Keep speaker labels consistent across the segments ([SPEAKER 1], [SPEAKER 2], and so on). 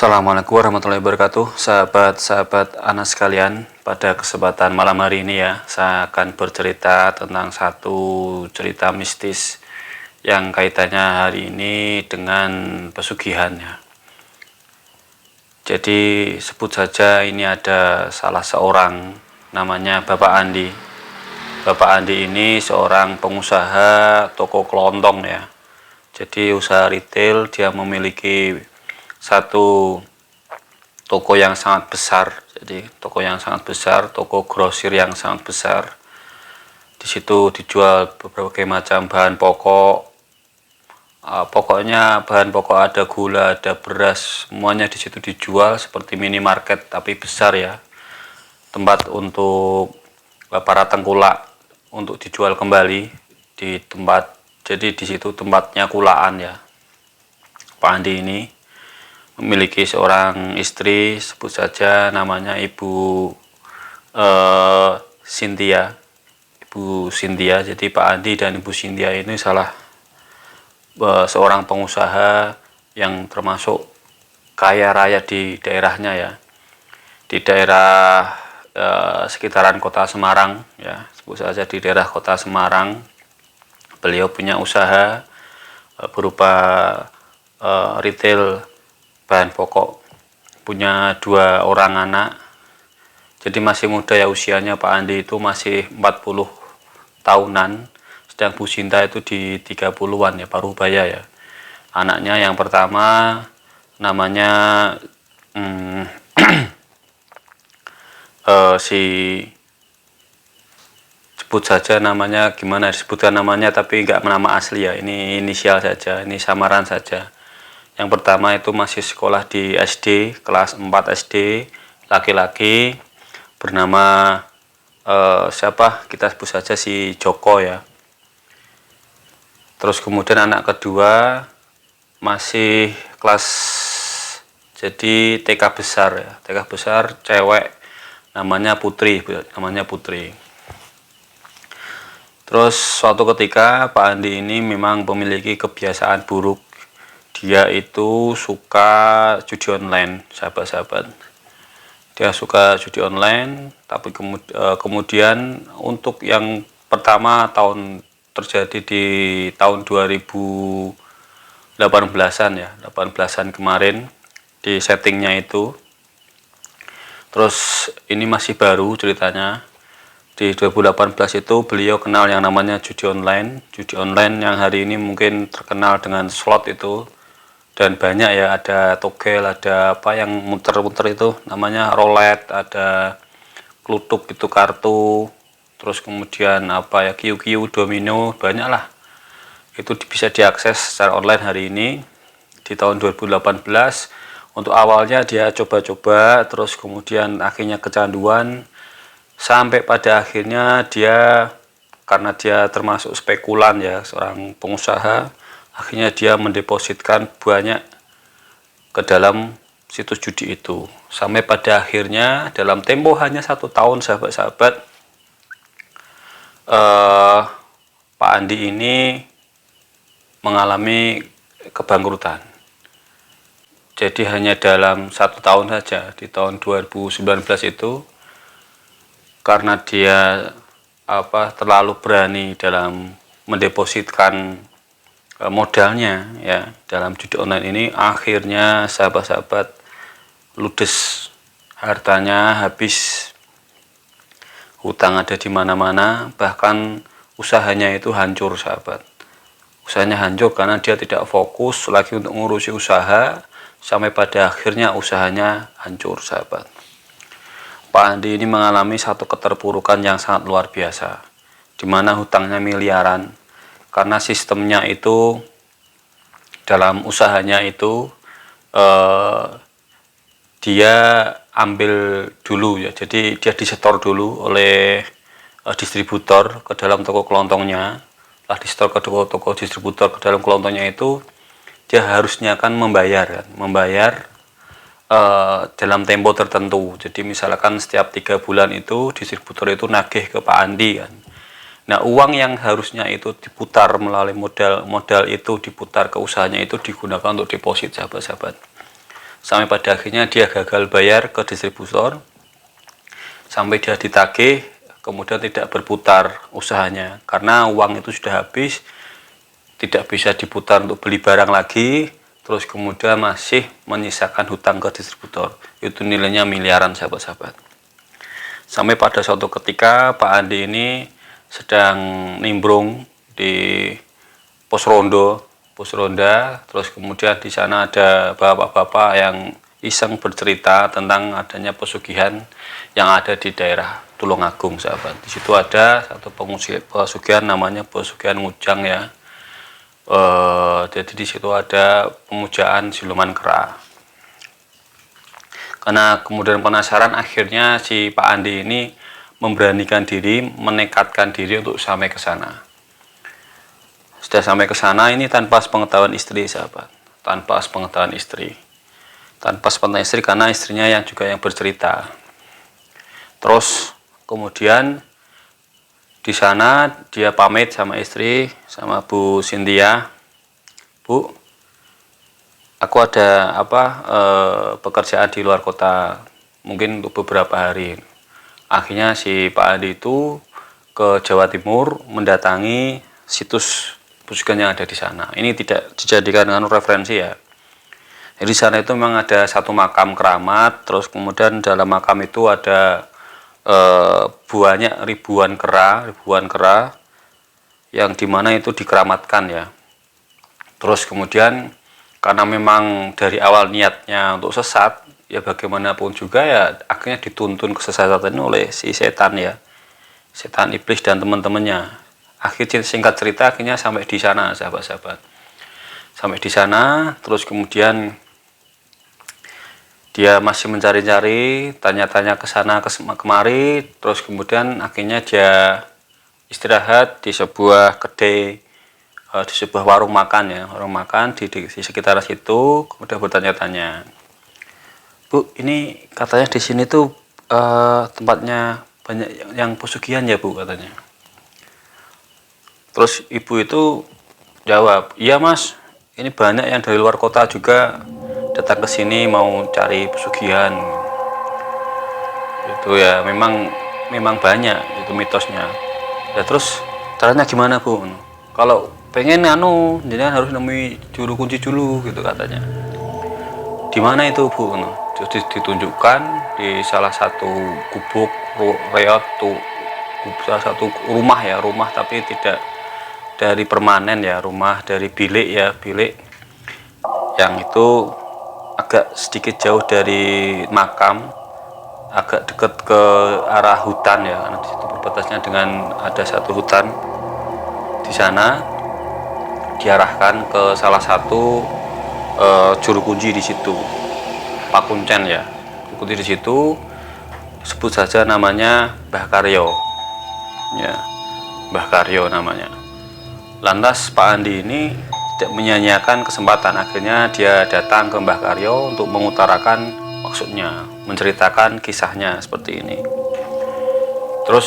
[SPEAKER 1] Assalamualaikum warahmatullahi wabarakatuh, sahabat-sahabat Anas sekalian. Pada kesempatan malam hari ini ya, saya akan bercerita tentang satu cerita mistis yang kaitannya hari ini dengan pesugihan ya. Jadi sebut saja ini ada salah seorang namanya Bapak Andi. Bapak Andi ini seorang pengusaha toko kelontong ya. Jadi usaha retail, dia memiliki satu toko yang sangat besar. Jadi toko yang sangat besar, toko grosir yang sangat besar. Di situ dijual berbagai macam bahan pokok. Pokoknya bahan pokok ada gula, ada beras, semuanya di situ dijual seperti minimarket tapi besar ya. Tempat untuk para tengkulak untuk dijual kembali di tempat. Jadi di situ tempatnya kulaan ya. Pak Andi ini memiliki seorang istri, sebut saja namanya Ibu Cynthia. Ibu Cynthia. Jadi Pak Andi dan Ibu Cynthia ini seorang pengusaha yang termasuk kaya raya di daerahnya ya, di daerah sekitaran kota Semarang ya, sebut saja di daerah kota Semarang. Beliau punya usaha berupa retail bahan pokok, punya 2 orang anak. Jadi masih muda ya usianya. Pak Andi itu masih 40 tahunan, sedang Bu Cinta itu di 30-an ya, parubaya ya. Anaknya yang pertama namanya sebut saja namanya, gimana disebutkan namanya tapi nggak nama asli ya, ini inisial saja, ini samaran saja. Yang pertama itu masih sekolah di SD, kelas 4 SD, laki-laki, bernama siapa, kita sebut saja si Joko ya. Terus kemudian anak kedua masih kelas, jadi TK besar ya, TK besar, cewek, namanya Putri. Terus suatu ketika Pak Andi ini memang memiliki kebiasaan buruk. Dia itu suka judi online, sahabat-sahabat. Dia suka judi online, tapi kemudian untuk yang pertama terjadi di tahun 2018-an ya, 18-an kemarin di settingnya itu. Terus ini masih baru ceritanya. Di 2018 itu beliau kenal yang namanya judi online yang hari ini mungkin terkenal dengan slot itu. Dan banyak ya, ada togel, ada apa yang muter-muter itu namanya roulette, ada klutuk itu kartu, terus kemudian apa ya, kiu-kiu, domino, banyak lah. Itu bisa diakses secara online hari ini di tahun 2018. Untuk awalnya dia coba-coba, terus kemudian akhirnya kecanduan, sampai pada akhirnya dia, karena dia termasuk spekulan ya, seorang pengusaha, akhirnya dia mendepositkan banyak ke dalam situs judi itu. Sampai pada akhirnya dalam tempo hanya 1 tahun, sahabat-sahabat, Pak Andi ini mengalami kebangkrutan. Jadi hanya dalam 1 tahun saja, di tahun 2019 itu, karena dia terlalu berani dalam mendepositkan modalnya ya dalam judi online ini, akhirnya sahabat-sahabat ludes, hartanya habis, hutang ada di mana-mana, bahkan usahanya itu hancur, sahabat. Usahanya hancur karena dia tidak fokus lagi untuk mengurusi usaha, sampai pada akhirnya usahanya hancur, sahabat. Pak Andi ini mengalami satu keterpurukan yang sangat luar biasa, di mana hutangnya miliaran. Karena sistemnya itu, dalam usahanya itu dia ambil dulu ya, jadi dia disetor dulu oleh distributor ke dalam toko kelontongnya. Setelah disetor ke toko distributor ke dalam kelontongnya itu, dia harusnya kan membayar dalam tempo tertentu. Jadi misalkan setiap 3 bulan itu distributor itu nagih ke Pak Andi kan. Nah, uang yang harusnya itu diputar melalui modal itu diputar ke usahanya itu digunakan untuk deposit, sahabat-sahabat. sampai pada akhirnya dia gagal bayar ke distributor, sampai dia ditagih, kemudian tidak berputar usahanya karena uang itu sudah habis, tidak bisa diputar untuk beli barang lagi, terus kemudian masih menyisakan hutang ke distributor. Itu nilainya miliaran, sahabat-sahabat. Sampai pada suatu ketika Pak Andi ini sedang nimbrung di pos ronda, terus kemudian di sana ada bapak-bapak yang iseng bercerita tentang adanya pesugihan yang ada di daerah Tulungagung, sahabat. Di situ ada satu pesugihan namanya pesugihan Ngujang ya. Jadi di situ ada pemujaan siluman kera. Karena kemudian penasaran, akhirnya si Pak Andi ini memberanikan diri, menekatkan diri untuk sampai ke sana. Sudah sampai ke sana ini tanpa sepengetahuan istri, sahabat. Tanpa sepengetahuan istri. Tanpa sepengetahuan istri karena istrinya yang juga yang bercerita. Terus kemudian di sana dia pamit sama istri, sama Bu Cynthia. Bu, aku ada pekerjaan di luar kota, mungkin untuk beberapa hari. Akhirnya si Pak Andi itu ke Jawa Timur mendatangi situs pesugihan yang ada di sana. Ini tidak dijadikan dengan referensi ya. Jadi di sana itu memang ada satu makam keramat, terus kemudian dalam makam itu ada banyak ribuan kera yang dimana itu dikeramatkan ya. Terus kemudian karena memang dari awal niatnya untuk sesat, ya bagaimanapun juga ya akhirnya dituntun kesesatan oleh si setan ya, setan iblis dan teman-temannya. Akhirnya singkat cerita akhirnya sampai di sana, sahabat-sahabat. Sampai di sana, terus kemudian dia masih mencari-cari, tanya-tanya ke sana kemari, terus kemudian akhirnya dia istirahat di sebuah kedai, di sebuah warung makan ya, warung makan di sekitar situ. Kemudian bertanya-tanya, Bu, ini katanya di sini tuh tempatnya banyak yang pesugihan ya Bu, katanya. Terus ibu itu jawab, iya Mas, ini banyak yang dari luar kota juga datang ke sini mau cari pesugihan. Itu ya memang banyak itu mitosnya. Ya terus caranya gimana Bu? Kalau pengen jangan harus nemui juru kunci dulu gitu katanya. Di mana itu Bu? Jadi ditunjukkan di salah satu gubuk reot tuh, salah satu rumah ya, rumah tapi tidak dari permanen ya, rumah dari bilik ya, bilik yang itu agak sedikit jauh dari makam, agak dekat ke arah hutan ya, karena disitu berbatasnya dengan ada satu hutan. Di sana diarahkan ke salah satu juru kunci di situ, Pak Kuncen ya, juru kunci di situ, sebut saja namanya Mbah Karyo ya, Mbah Karyo namanya. Lantas Pak Andi ini tidak menyia-nyiakan kesempatan, akhirnya dia datang ke Mbah Karyo untuk mengutarakan maksudnya, menceritakan kisahnya seperti ini. Terus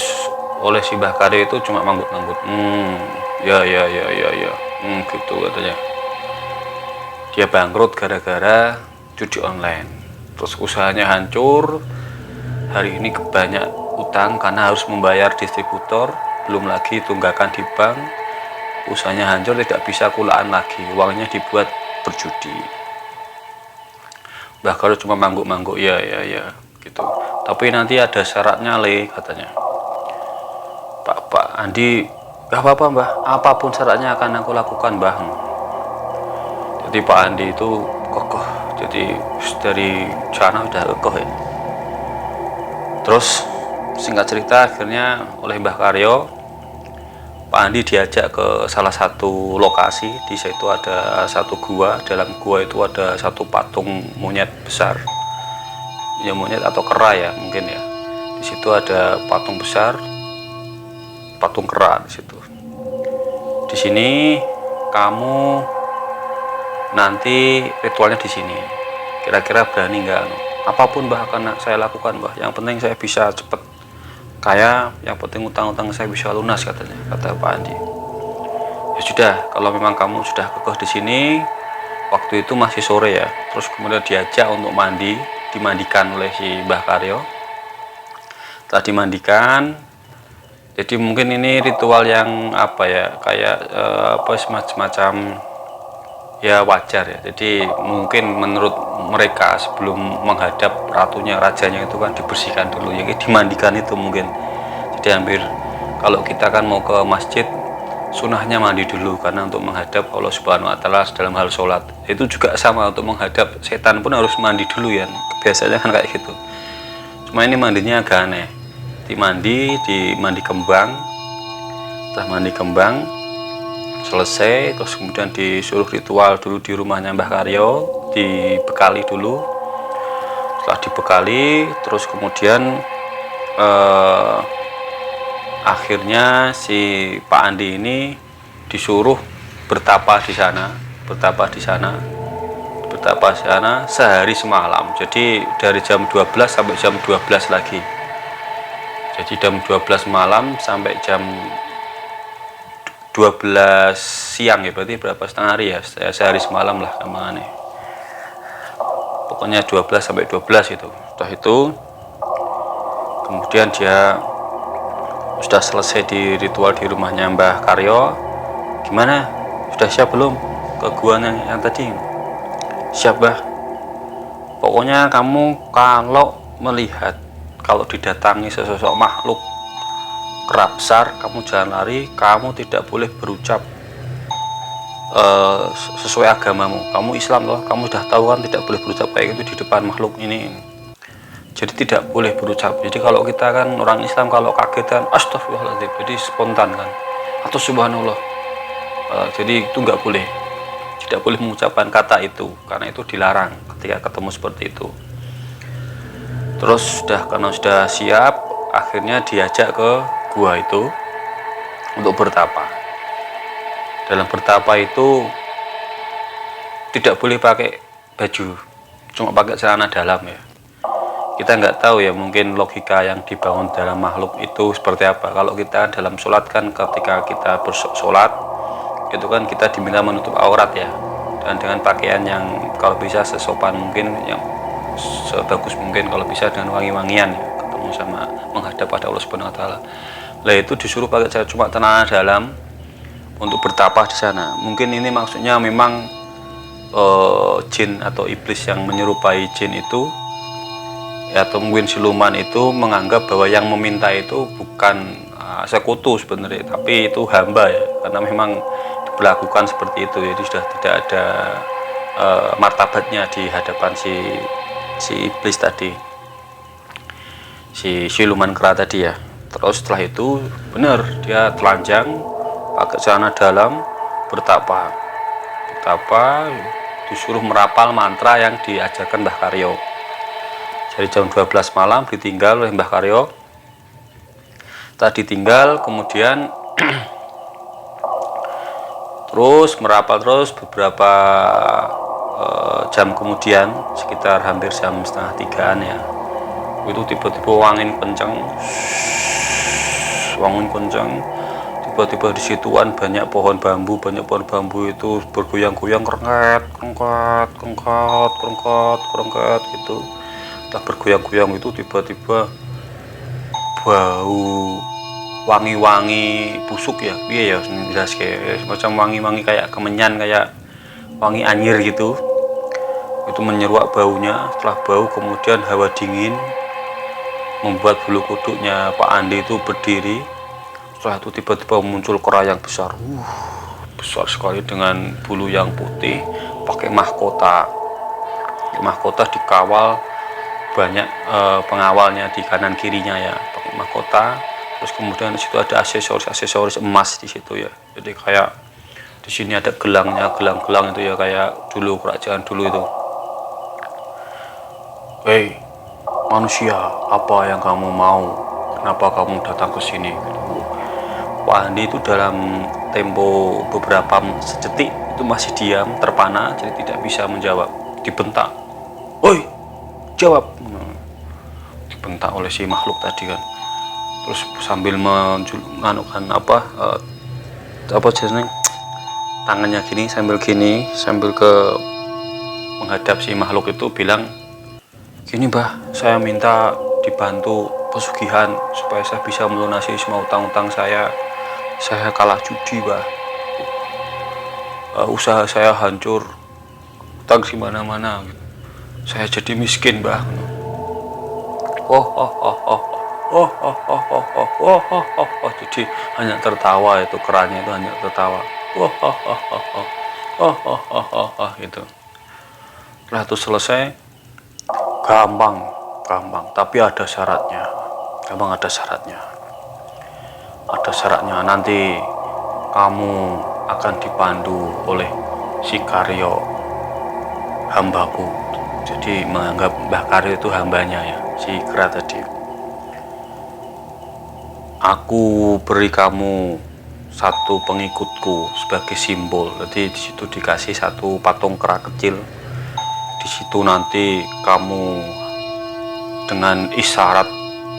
[SPEAKER 1] oleh si Mbah Karyo itu cuma manggut-manggut, ya, gitu katanya. Dia bangkrut gara-gara judi online, terus usahanya hancur, hari ini banyak utang karena harus membayar distributor, belum lagi tunggakan di bank. Usahanya hancur, tidak bisa kulaan lagi, uangnya dibuat berjudi. Mbah Karyo cuma mangguk-mangguk, ya gitu. Tapi nanti ada syaratnya katanya. Pak Andi, gak apa-apa Mbah, apapun syaratnya akan aku lakukan Mbah. Jadi Pak Andi itu kokoh, jadi dari sana udah kokoh ya. Terus singkat cerita akhirnya oleh Mbah Karyo, Pak Andi diajak ke salah satu lokasi. Di situ ada satu gua, dalam gua itu ada satu patung monyet besar ya, monyet atau kera ya mungkin ya. Di situ ada patung besar, patung kera di situ. Di sini kamu nanti ritualnya di sini, kira-kira berani nggak? Apapun Mbah akan saya lakukan Mbah, yang penting saya bisa cepet kaya, yang penting utang-utang saya bisa lunas, kata Pak Andi. Ya sudah, kalau memang kamu sudah kekeh di sini, waktu itu masih sore ya, terus kemudian diajak untuk mandi, dimandikan oleh si Mbah Karyo. Setelah dimandikan, jadi mungkin ini ritual yang apa ya, kayak apa semacam ya wajar ya. Jadi mungkin menurut mereka sebelum menghadap ratunya, rajanya itu kan dibersihkan dulu ya, dimandikan itu mungkin. Jadi hampir kalau kita kan mau ke masjid, sunahnya mandi dulu karena untuk menghadap Allah Subhanahu Wa Taala dalam hal sholat. Itu juga sama, untuk menghadap setan pun harus mandi dulu ya, biasanya kan kayak gitu. Cuma ini mandinya agak aneh, di mandi kembang. Setelah mandi kembang selesai, terus kemudian disuruh ritual dulu di rumahnya Mbah Karyo, dibekali dulu. Setelah dibekali, terus kemudian akhirnya si Pak Andi ini disuruh bertapa di sana sehari semalam. Jadi dari jam 12 sampai jam 12 lagi. Jadi jam 12 malam sampai jam 12 siang ya, berarti berapa, setengah hari ya, sehari semalam lah namanya. Pokoknya 12 sampai 12 itu. Setelah itu kemudian dia sudah selesai di ritual di rumahnya Mbah Karyo. Gimana? Sudah siap belum ke guanya yang tadi? Siap, Mbah. Pokoknya kamu kalau melihat, kalau didatangi sesosok makhluk kerabsar, kamu jangan lari, kamu tidak boleh berucap sesuai agamamu. Kamu Islam loh, kamu sudah tahu kan tidak boleh berucap kayak gitu di depan makhluk ini. Jadi tidak boleh berucap. Jadi kalau kita kan orang Islam, kalau kaget kan astagfirullahaladzim, jadi spontan kan, atau subhanallah. Jadi itu nggak boleh, tidak boleh mengucapkan kata itu, karena itu dilarang ketika ketemu seperti itu. Terus karena sudah siap, akhirnya diajak ke gua itu untuk bertapa. Dalam bertapa itu tidak boleh pakai baju, cuma pakai celana dalam ya. Kita nggak tahu ya, mungkin logika yang dibangun dalam makhluk itu seperti apa. Kalau kita dalam sholat kan, ketika kita bersolat itu kan kita diminta menutup aurat ya, dan dengan pakaian yang kalau bisa sesopan mungkin, yang sebagus mungkin, kalau bisa dengan wangi-wangian ya, ketemu sama menghadap pada Allah Subhanahu Wa Taala. Lah itu disuruh pakai cuma celana dalam untuk bertapa di sana. Mungkin ini maksudnya memang jin atau iblis yang menyerupai jin itu ya, atau mungkin siluman itu menganggap bahwa yang meminta itu bukan sekutu sebenarnya, tapi itu hamba ya, karena memang diperlakukan seperti itu. Jadi sudah tidak ada martabatnya di hadapan si iblis tadi, si siluman kera tadi ya. Terus setelah itu benar dia telanjang pakai celana dalam bertapa, disuruh merapal mantra yang diajarkan Mbah Karyo. Jadi jam 12 malam ditinggal oleh Mbah Karyo. Tadi tinggal, kemudian terus merapal terus beberapa jam kemudian, sekitar hampir jam setengah 3-an ya, itu tiba-tiba angin kencang, tiba-tiba di situan banyak pohon bambu itu bergoyang-goyang, kerengket gitu. Setelah bergoyang-goyang itu tiba-tiba bau wangi-wangi busuk ya, iya ya, jelas kayak semacam wangi-wangi kayak kemenyan, kayak wangi anyir gitu. Itu menyeruak baunya. Setelah bau kemudian hawa dingin membuat bulu kuduknya Pak Andi itu berdiri. Setelah itu tiba-tiba muncul kera yang besar, besar sekali dengan bulu yang putih, pakai mahkota. Mahkota dikawal banyak pengawalnya di kanan kirinya ya, pakai mahkota. Terus kemudian di situ ada aksesoris emas di situ ya. Jadi kayak di sini ada gelangnya, gelang itu ya, kayak dulu kerajaan dulu itu. Hei manusia, apa yang kamu mau? Kenapa kamu datang ke sini? Pak Andi itu dalam tempo beberapa sedetik itu masih diam, terpana, jadi tidak bisa menjawab. Dibentak, "Oi, jawab!" Dibentak oleh si makhluk tadi kan. Terus sambil menganukan apa jenisnya, tangannya gini sambil ke menghadap si makhluk itu bilang, gini Mbah, saya minta dibantu pesugihan supaya saya bisa melunasi semua utang-utang saya kalah judi Mbah, usaha saya hancur, utang di mana-mana gitu. Saya jadi miskin Mbah. Oh, oh, oh, oh. Oh, oh, oh, oh, oh, oh, oh, oh, oh. Jadi hanya tertawa, itu kerannya itu hanya tertawa. Oh, oh, oh, oh, oh, oh, oh, oh, oh, oh, gitu. Setelah itu selesai, gampang, tapi ada syaratnya. Gampang, ada syaratnya. Ada syaratnya, nanti kamu akan dipandu oleh si Karyo, hambaku. Jadi menganggap Mbah Karyo itu hambanya ya, si kera tadi. Aku beri kamu satu pengikutku sebagai simbol. Jadi di situ dikasih satu patung kera kecil. Di situ nanti kamu dengan isyarat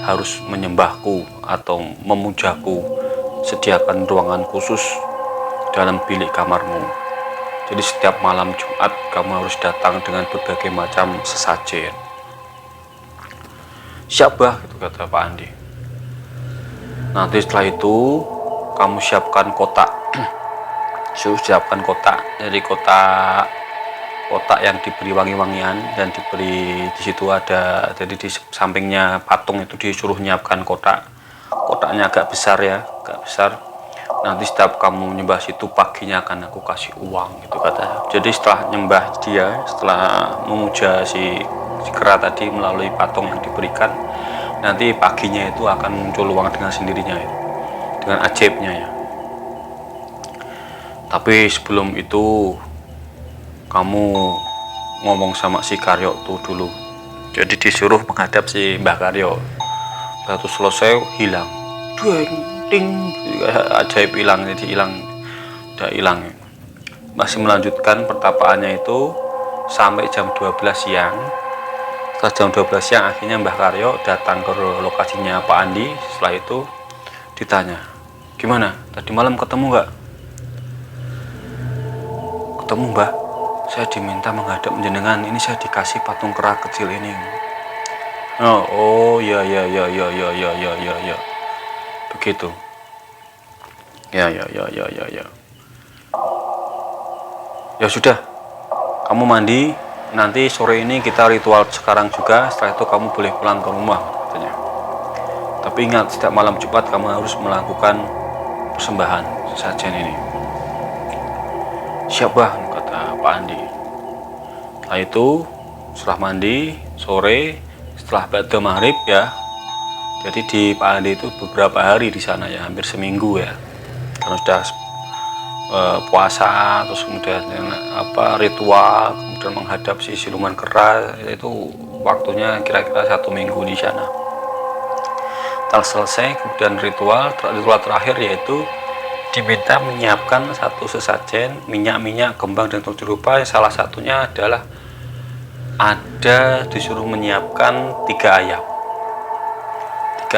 [SPEAKER 1] harus menyembahku atau memujaku. Sediakan ruangan khusus dalam bilik kamarmu. Jadi setiap malam Jumat kamu harus datang dengan berbagai macam sesajen. Siap Bah, gitu kata Pak Andi. Nanti setelah itu kamu siapkan kotak. Siapkan kotak. Jadi kotak yang diberi wangi-wangian dan diberi di situ ada, jadi di sampingnya patung itu disuruh nyiapkan kotak. Kotaknya agak besar ya, agak besar. Nanti setiap kamu nyembah situ paginya akan aku kasih uang gitu kata. Jadi setelah nyembah dia, setelah memuja si kera tadi melalui patung yang diberikan, nanti paginya itu akan muncul uang dengan sendirinya itu, dengan ajaibnya ya. Tapi sebelum itu kamu ngomong sama si Karyo tuh dulu. Jadi disuruh menghadap si Mbah Karyo. Lalu selesai hilang, dueng ting, ajaib hilang. Jadi udah hilang. Masih melanjutkan pertapaannya itu sampai jam 12 siang. Setelah jam 12 siang akhirnya Mbah Karyo datang ke lokasinya Pak Andi. Setelah itu ditanya, gimana tadi malam ketemu nggak? Ketemu Mbah, saya diminta menghadap jenengan, ini saya dikasih patung kera kecil ini. Oh ya begitu ya. Ya sudah, kamu mandi, nanti sore ini kita ritual sekarang juga, setelah itu kamu boleh pulang ke rumah katanya. Tapi ingat, setiap malam Jumat kamu harus melakukan persembahan sesajen ini. Siap Bah, kata Pak Andi. Setelah itu setelah mandi sore, setelah ba'da maghrib ya. Jadi di Pak Andi itu beberapa hari di sana ya, hampir seminggu ya. Karena sudah puasa, terus kemudian ritual, kemudian menghadap si siluman kera, itu waktunya kira-kira 1 minggu di sana. Setelah selesai, kemudian ritual terakhir yaitu diminta menyiapkan satu sesajen minyak kembang dan tujuh rupa. Salah satunya adalah disuruh menyiapkan 3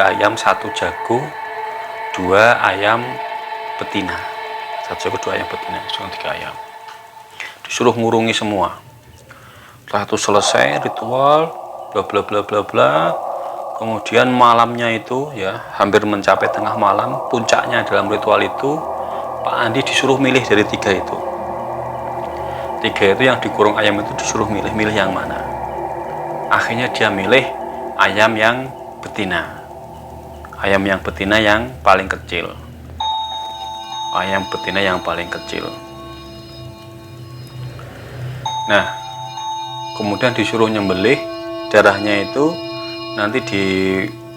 [SPEAKER 1] ayam, 1 jago, 2 ayam betina. 1 jago, 2 ayam betina, 3 ayam. Disuruh ngurungi semua. Setelah itu selesai ritual, bla bla bla bla bla. Kemudian malamnya itu ya, hampir mencapai tengah malam, puncaknya dalam ritual itu Pak Andi disuruh milih dari 3 itu. 3 itu yang dikurung ayam itu disuruh milih yang mana. Akhirnya dia milih ayam yang betina. Ayam yang betina yang paling kecil. Nah, kemudian disuruh nyembelih, darahnya itu nanti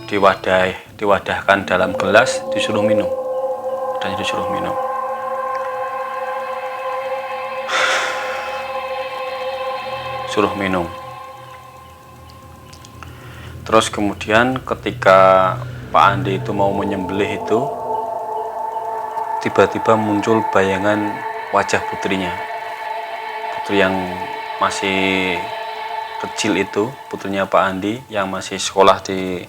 [SPEAKER 1] diwadahkan dalam gelas, disuruh minum. Terus kemudian ketika Pak Andi itu mau menyembelih itu, tiba-tiba muncul bayangan wajah putrinya. Putri yang masih kecil itu, putrinya Pak Andi yang masih sekolah di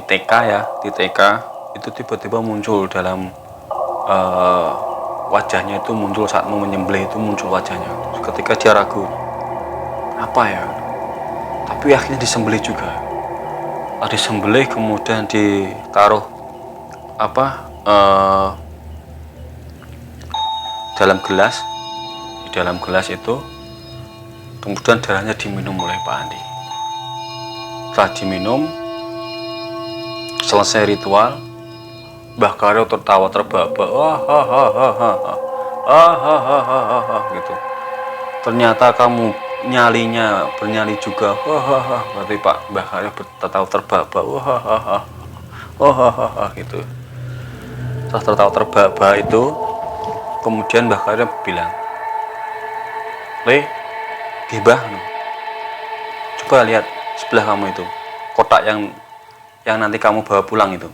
[SPEAKER 1] TK ya, itu tiba-tiba muncul dalam wajahnya itu muncul saat mau menyembelih, itu muncul wajahnya ketika dia ragu apa ya, tapi akhirnya disembelih juga. Disembelih kemudian ditaruh dalam gelas. Di dalam gelas itu kemudian darahnya diminum oleh Pak Andi. Setelah diminum, selesai ritual, Mbah Karyo tertawa terbahak-bahak, gitu. Ternyata kamu nyalinya bernyali juga, berarti Pak Mbah Karyo tertawa terbahak-bahak, gitu. Setelah tertawa terbahak-bahak itu, kemudian Mbah Karyo bilang, "Le, Mbah, coba lihat sebelah kamu itu, kotak yang nanti kamu bawa pulang itu."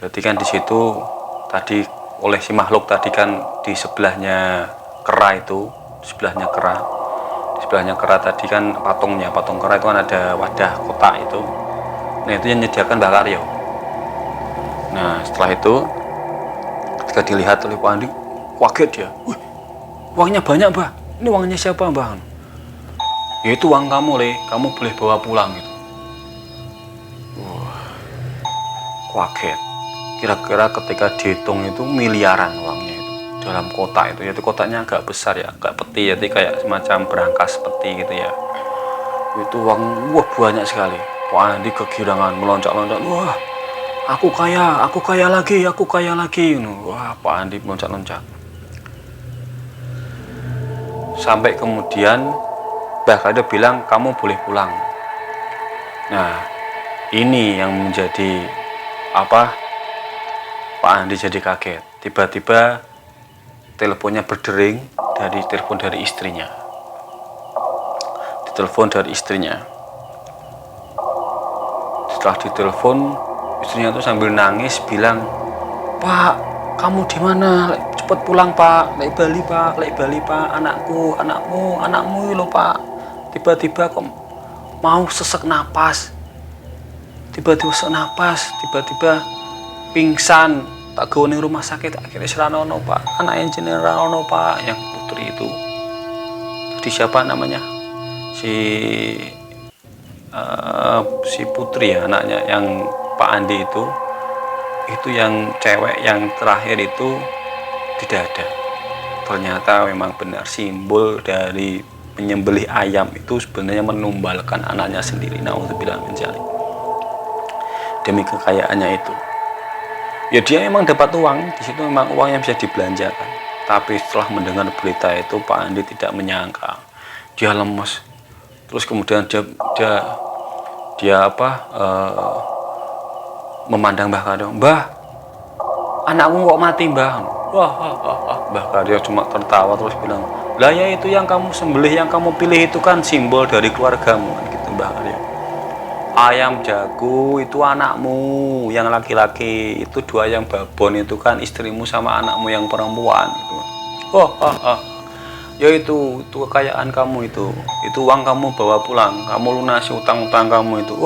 [SPEAKER 1] Jadi kan di situ tadi oleh si makhluk tadi kan di sebelahnya kera itu, di sebelahnya kera tadi kan patung kera itu kan ada wadah kotak itu. Nah itu yang menyediakan Mbah Karyo. Nah setelah itu ketika dilihat oleh Pak Andi, kaget dia. "Wih, uangnya banyak, Mbah. Ini uangnya siapa, Mbah?" "Ya itu uang kamu, Le. Kamu boleh bawa pulang." Gitu. Kaget. Kira-kira ketika dihitung itu miliaran uangnya itu dalam kotak itu. Jadi kotaknya agak besar ya, agak peti, jadi kayak semacam berangkas peti gitu ya. Itu uang banyak sekali. Pak Andi kegirangan, meloncat-loncat. "Wah, aku kaya lagi. Wah, Pak Andi meloncat-loncat. Sampai kemudian Mbah Karyo bilang, "Kamu boleh pulang." Nah, ini yang menjadi Pak Andi jadi kaget. Tiba-tiba teleponnya berdering, telepon dari istrinya. Ditelepon dari istrinya. Setelah ditelepon, istrinya itu sambil nangis bilang, "Pak, kamu di mana? Cepet pulang, Pak. Lek Bali, Pak. Anakmu lho, Pak. Tiba-tiba kok mau sesek napas. Tiba-tiba pingsan, tak gawa ning rumah sakit, akhirnya seranono, Pak. Anak yang jenenge Ranono, Pak, yang putri itu." Tadi siapa namanya? Si putri ya, anaknya yang Pak Andi itu yang cewek yang terakhir itu tidak ada. Ternyata memang benar simbol dari menyembelih ayam itu sebenarnya menumbalkan anaknya sendiri. Nauzubillah min dzalik. Demi kekayaannya itu. Ya dia memang dapat uang, di situ memang uang yang bisa dibelanjakan. Tapi setelah mendengar berita itu Pak Andi tidak menyangka. Dia lemes. Terus kemudian dia memandang Mbah Karyo. "Mbah, anakmu kok mati, Mbah?" Mbah Karyo cuma tertawa terus bilang, "Lah ya itu yang kamu sembelih, yang kamu pilih itu kan simbol dari keluargamu." Kan gitu Mbah Karyo. "Ayam jago itu anakmu yang laki-laki, itu 2 ayam babon itu kan istrimu sama anakmu yang perempuan." Gitu. "Ya itu kekayaan kamu itu uang kamu bawa pulang, kamu lunasi utang-utang kamu itu."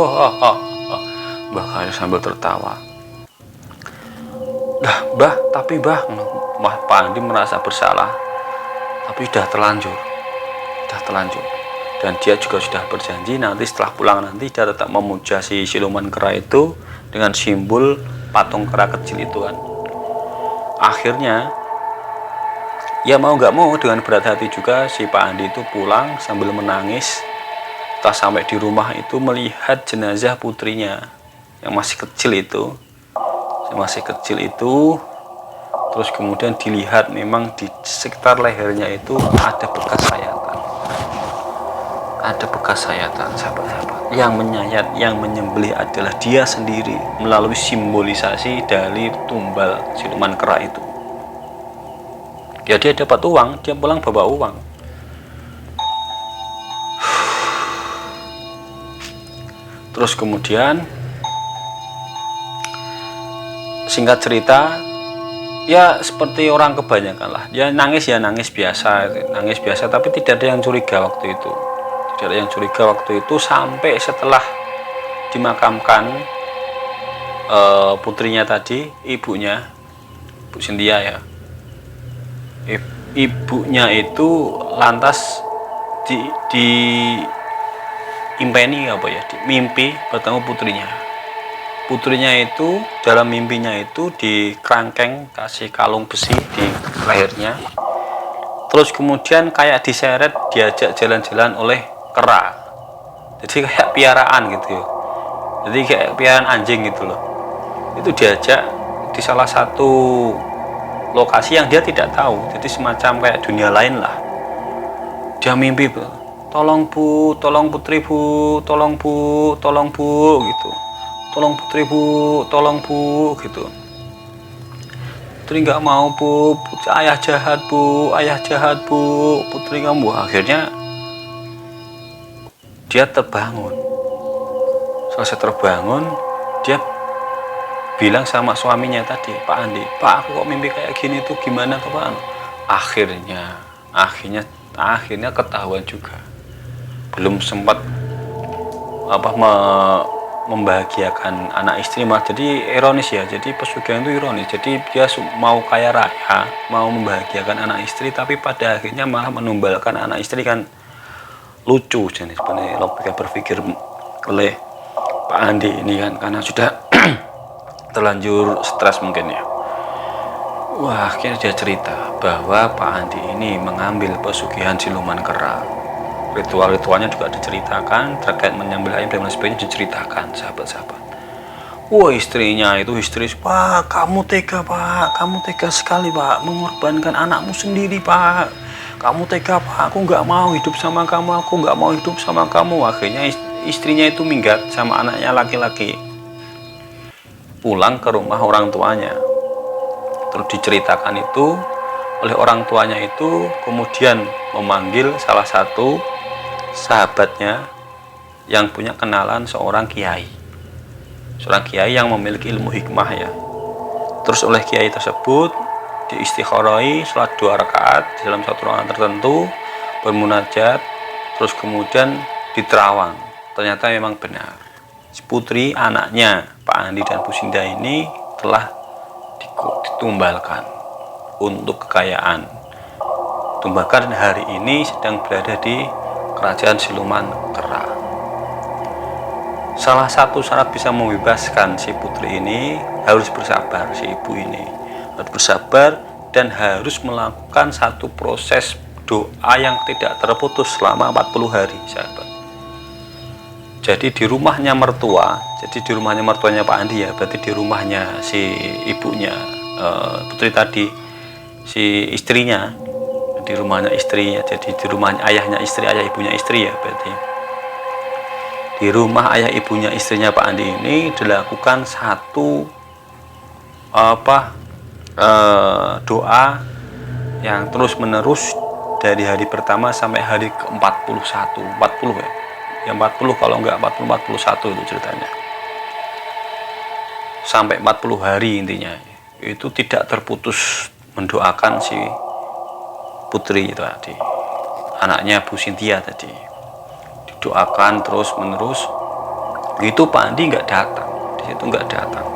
[SPEAKER 1] Mbah Karyo sambil tertawa. "Lah, Mbah, tapi Mbah," Pak Andi merasa bersalah, tapi sudah terlanjur. Dan dia juga sudah berjanji nanti setelah pulang nanti dia tetap memuja si siluman kera itu dengan simbol patung kera kecil itu kan. Akhirnya ya mau nggak mau dengan berat hati juga si Pak Andi itu pulang sambil menangis. Setelah sampai di rumah itu melihat jenazah putrinya yang masih kecil itu. Terus kemudian dilihat memang di sekitar lehernya itu ada bekas sayatan. Sahabat-sahabat, yang menyayat, yang menyembelih adalah dia sendiri melalui simbolisasi dari tumbal siluman kera itu. Ya dia dapat uang, dia pulang bawa uang. Terus kemudian singkat cerita, ya seperti orang kebanyakan lah. Dia nangis biasa tapi tidak ada yang curiga waktu itu. Sampai setelah dimakamkan putrinya tadi, ibunya, Bu Cynthia ya. Ibunya itu lantas di impeni apa ya, di mimpi bertemu putrinya. Putrinya itu dalam mimpinya itu di kerangkeng, kasih kalung besi di lehernya, terus kemudian kayak diseret, diajak jalan-jalan oleh kera. Jadi kayak piaraan gitu ya, jadi kayak piaraan anjing gitu loh. Itu diajak di salah satu lokasi yang dia tidak tahu, jadi semacam kayak dunia lain lah. Dia mimpi, tolong bu, tolong putri bu, tolong bu, tolong bu gitu, tolong putri bu, tolong bu gitu. Putri nggak mau bu, putri, ayah jahat bu, ayah jahat bu, putri kamu. Akhirnya dia terbangun. Selesai terbangun, dia bilang sama suaminya tadi, Pak Andi, Pak aku kok mimpi kayak gini tuh gimana tuh Pak? Akhirnya ketahuan juga. Belum sempat membahagiakan anak istri, malah jadi ironis ya. Jadi pesugihan itu ironis. Jadi dia mau kaya raya, mau membahagiakan anak istri, tapi pada akhirnya malah menumbalkan anak istri. Kan lucu jenis sebenarnya logika berpikir oleh Pak Andi ini kan, karena sudah terlanjur stres mungkin ya. Wah, akhirnya dia cerita bahwa Pak Andi ini mengambil pesugihan siluman kera. Ritual-ritualnya juga diceritakan, terkait menyembelih ayam dan sebagainya diceritakan, sahabat-sahabat. Wah, istrinya itu histeris, Pak, kamu tega Pak, kamu tega sekali Pak, mengorbankan anakmu sendiri Pak. Kamu tega Pak, aku nggak mau hidup sama kamu, aku nggak mau hidup sama kamu. Akhirnya istrinya itu minggat sama anaknya laki-laki, pulang ke rumah orang tuanya. Terus diceritakan itu oleh orang tuanya itu, kemudian memanggil salah satu sahabatnya yang punya kenalan seorang kiai yang memiliki ilmu hikmah ya. Terus oleh kiai tersebut diistikharoi sholat 2 rakaat di dalam satu ruangan tertentu, bermunajat, terus kemudian diterawang. Ternyata memang benar, si putri anaknya Pak Andi dan Bu Sinda ini telah ditumbalkan untuk kekayaan. Tumbalkan hari ini sedang berada di kerajaan siluman kera. Salah satu syarat bisa membebaskan si putri ini harus bersabar. Si ibu ini harus bersabar dan harus melakukan satu proses doa yang tidak terputus selama 40 hari, sahabat. Jadi di rumahnya mertua, jadi di rumahnya mertuanya Pak Andi ya, berarti di rumahnya si ibunya putri tadi, si istrinya, di rumahnya istrinya, jadi di rumahnya ayahnya istri, ayah ibunya istri ya, berarti di rumah ayah ibunya istrinya Pak Andi ini dilakukan satu doa yang terus menerus dari hari pertama sampai hari ke-41, 40 ya. Yang 40 kalau enggak 41 itu ceritanya. Sampai 40 hari intinya. Itu tidak terputus mendoakan si putri itu tadi. Anaknya Bu Sintia tadi. Didoakan terus menerus. Itu Pak Andi enggak datang. Di situ enggak datang.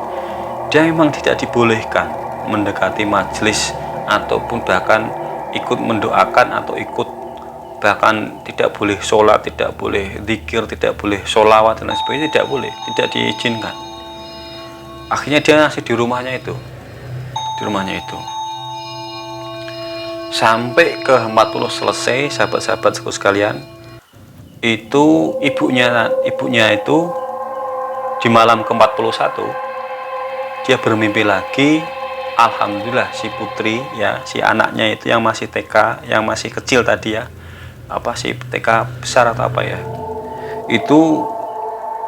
[SPEAKER 1] Dia memang tidak dibolehkan mendekati majelis ataupun bahkan ikut mendoakan atau ikut, bahkan tidak boleh sholat, tidak boleh zikir, tidak boleh sholawat dan lain sebagainya, tidak boleh, tidak diizinkan. Akhirnya dia masih di rumahnya itu, sampai ke 40 selesai, sahabat-sahabatku sekalian. Itu ibunya itu di malam ke-41 dia bermimpi lagi. Alhamdulillah si putri ya, si anaknya itu yang masih TK, yang masih kecil tadi ya, si TK besar atau apa ya, itu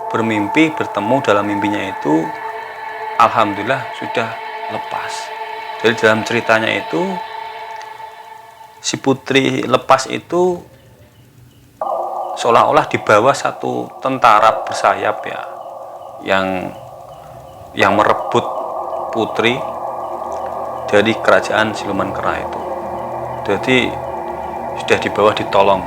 [SPEAKER 1] bermimpi bertemu dalam mimpinya itu, alhamdulillah sudah lepas. Jadi dalam ceritanya itu si putri lepas itu seolah-olah di bawah satu tentara bersayap ya, yang merebut putri dari kerajaan siluman kera itu. Jadi sudah di bawah ditolong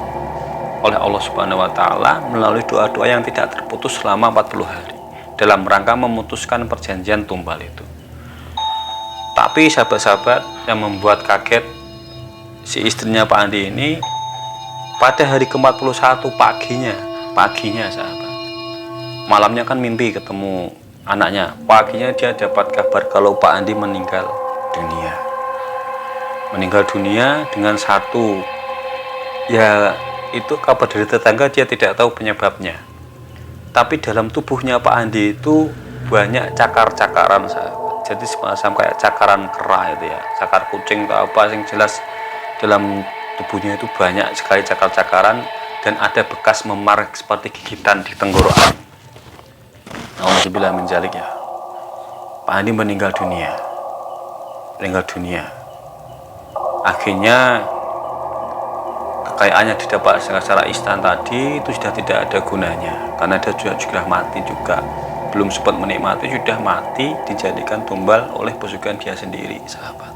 [SPEAKER 1] oleh Allah Subhanahu wa Ta'ala melalui doa-doa yang tidak terputus selama 40 hari dalam rangka memutuskan perjanjian tumbal itu. Tapi sahabat-sahabat, yang membuat kaget si istrinya Pak Andi ini pada hari ke-41 paginya sahabat, malamnya kan mimpi ketemu anaknya, paginya dia dapat kabar kalau Pak Andi meninggal dunia dengan satu, ya itu kabar dari tetangga, dia tidak tahu penyebabnya, tapi dalam tubuhnya Pak Andi itu banyak cakar-cakaran sahabat. Jadi semacam kayak cakaran kera itu ya, cakar kucing atau apa, yang jelas dalam tubuhnya itu banyak sekali cakar-cakaran dan ada bekas memar seperti gigitan di tenggorokan. Alhamdulillah menjalik ya. Pak Andi meninggal dunia. Akhirnya kekayaannya didapat secara instan tadi itu sudah tidak ada gunanya, karena dia juga mati juga. Belum sempat menikmati sudah mati, dijadikan tumbal oleh pesugihan dia sendiri sahabat.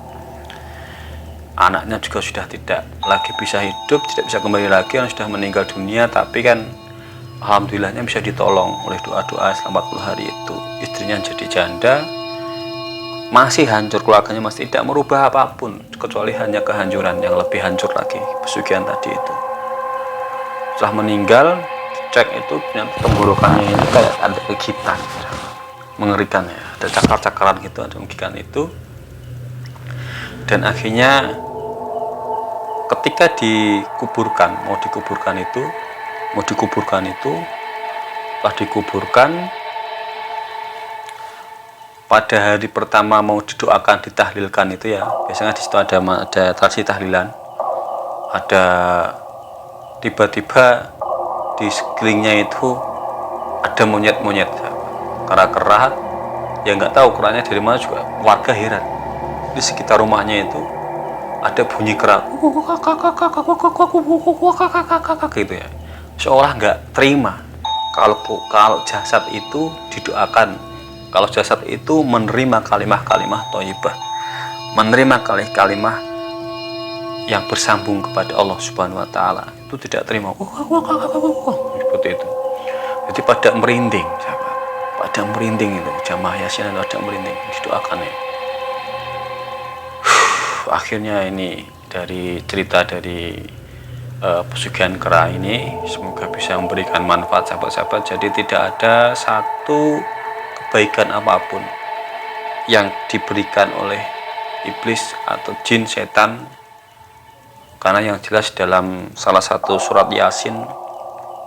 [SPEAKER 1] Anaknya juga sudah tidak lagi bisa hidup, tidak bisa kembali lagi, yang sudah meninggal dunia, tapi kan alhamdulillahnya bisa ditolong oleh doa-doa selama 40 hari itu. Istrinya jadi janda, masih hancur keluarganya, masih tidak merubah apapun kecuali hanya kehancuran yang lebih hancur lagi, pesugihan tadi itu. Setelah meninggal, cek itu tenggorokannya ini kayak ada gigitan, mengerikan ya, ada cakar-cakaran gitu, ada gigitan itu. Dan akhirnya ketika mau dikuburkan itu setelah dikuburkan, pada hari pertama mau didoakan, ditahlilkan itu ya, biasanya di situ ada tradisi tahlilan, ada tiba-tiba di sekelilingnya itu ada monyet-monyet, kera-kera, ya nggak tahu keranya dari mana juga, warga heran. Di sekitar rumahnya itu ada bunyi kera gitu ya, seolah nggak terima kalau jasad itu didoakan, kalau jasad itu menerima kalimah-kalimah thayyibah, menerima kalimah yang bersambung kepada Allah Subhanahu wa Ta'ala, itu tidak terima seperti itu. Jadi pada merinding sahabat, pada merinding itu jamaah Yasin, ada merinding didoakannya. Akhirnya ini dari cerita dari pesugihan kera ini, semoga bisa memberikan manfaat sahabat-sahabat. Jadi tidak ada satu kebaikan apapun yang diberikan oleh iblis atau jin setan, karena yang jelas dalam salah satu surat Yasin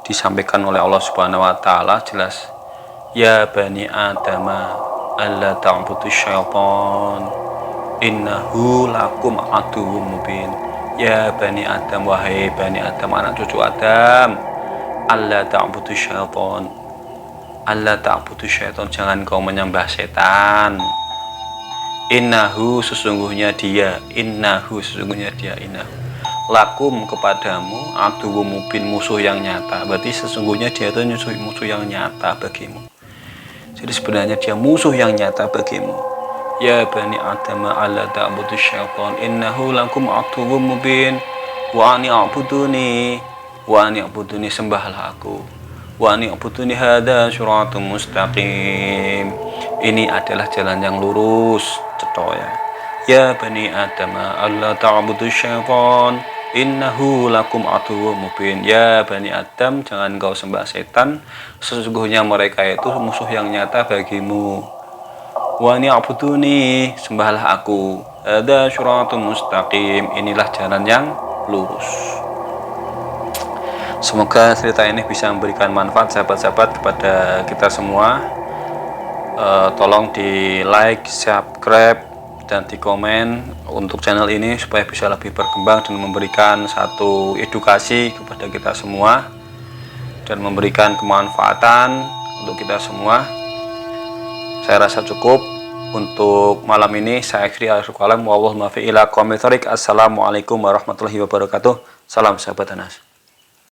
[SPEAKER 1] disampaikan oleh Allah Subhanahu wa Ta'ala jelas, ya bani adama alla ta'budu syaitan innahu lakum aduwwum mubin. Ya bani Adam, wahai bani Adam, anak cucu Adam, alla ta'budu syaitan, alla ta'budu syaitan, jangan kau menyembah setan. Innahu, sesungguhnya dia, innahu lakum, kepadamu, aduwwum mubin, musuh yang nyata. Berarti sesungguhnya dia itu musuh yang nyata bagimu. Jadi sebenarnya dia musuh yang nyata bagimu. Ya bani Adam alla ta'budu syaitan innahu lakum aduwwum mubin wa ani a'buduni sembahlah aku, wa ani a'buduni hadza syiratum mustaqim, ini adalah jalan yang lurus, cetha ya. Ya bani Adam alla ta'budu syaitan innahu lakum aduwwum mubin. Ya bani Adam, jangan kau sembah setan, sesungguhnya mereka itu musuh yang nyata bagimu. Wa ni'buduni, sembahlah aku, hadza syiratum mustaqim, inilah jalan yang lurus. Semoga cerita ini bisa memberikan manfaat sahabat-sahabat kepada kita semua. Tolong di like, subscribe, dan di komen untuk channel ini supaya bisa lebih berkembang dan memberikan satu edukasi kepada kita semua dan memberikan kemanfaatan untuk kita semua. Saya rasa cukup untuk malam ini. Saya akhiri al-qalam, wallahu muwaffiq ila aqwamit thoriq. Assalamualaikum warahmatullahi wabarakatuh. Salam sahabat Anas.